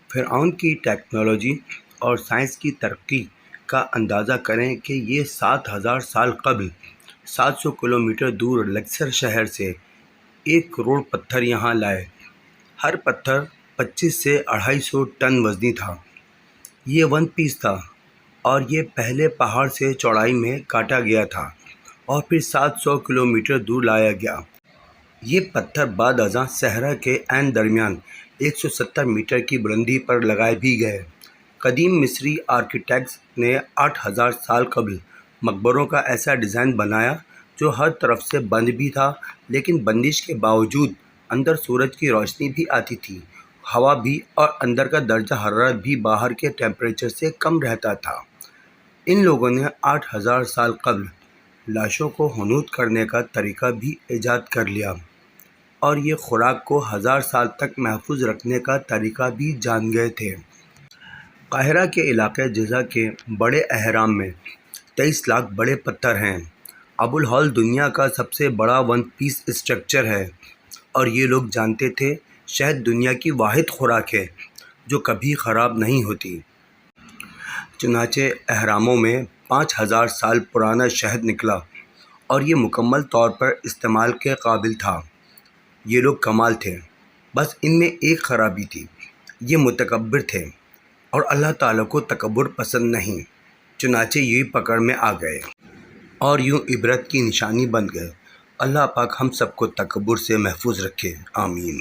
فرعون کی ٹیکنالوجی اور سائنس کی ترقی کا اندازہ کریں کہ یہ 7,000 سال قبل 700 کلومیٹر دور لکسر شہر سے 1 کروڑ پتھر یہاں لائے۔ ہر پتھر 25 سے 250 ٹن وزنی تھا۔ یہ ون پیس تھا اور یہ پہلے پہاڑ سے چوڑائی میں کاٹا گیا تھا اور پھر 700 کلومیٹر دور لایا گیا۔ یہ پتھر بعد ازاں صحرا کے عین درمیان 170 میٹر کی بلندی پر لگائے بھی گئے۔ قدیم مصری آرکیٹیکٹس نے 8,000 سال قبل مقبروں کا ایسا ڈیزائن بنایا جو ہر طرف سے بند بھی تھا، لیکن بندش کے باوجود اندر سورج کی روشنی بھی آتی تھی، ہوا بھی، اور اندر کا درجہ حرارت بھی باہر کے ٹیمپریچر سے کم رہتا تھا۔ ان لوگوں نے 8,000 سال قبل لاشوں کو حنوط کرنے کا طریقہ بھی ایجاد کر لیا، اور یہ خوراک کو 1000 سال تک محفوظ رکھنے کا طریقہ بھی جان گئے تھے۔ قاہرہ کے علاقے جزہ کے بڑے اہرام میں 23 لاکھ بڑے پتھر ہیں۔ ابو الہول دنیا کا سب سے بڑا ون پیس اسٹرکچر ہے، اور یہ لوگ جانتے تھے شہد دنیا کی واحد خوراک ہے جو کبھی خراب نہیں ہوتی۔ چنانچہ اہراموں میں 5,000 سال پرانا شہد نکلا اور یہ مکمل طور پر استعمال کے قابل تھا۔ یہ لوگ کمال تھے، بس ان میں ایک خرابی تھی، یہ متکبر تھے اور اللہ تعالیٰ کو تکبر پسند نہیں، چنانچہ یہ پکڑ میں آ گئے اور یوں عبرت کی نشانی بن گئے۔ اللہ پاک ہم سب کو تکبر سے محفوظ رکھے، آمین۔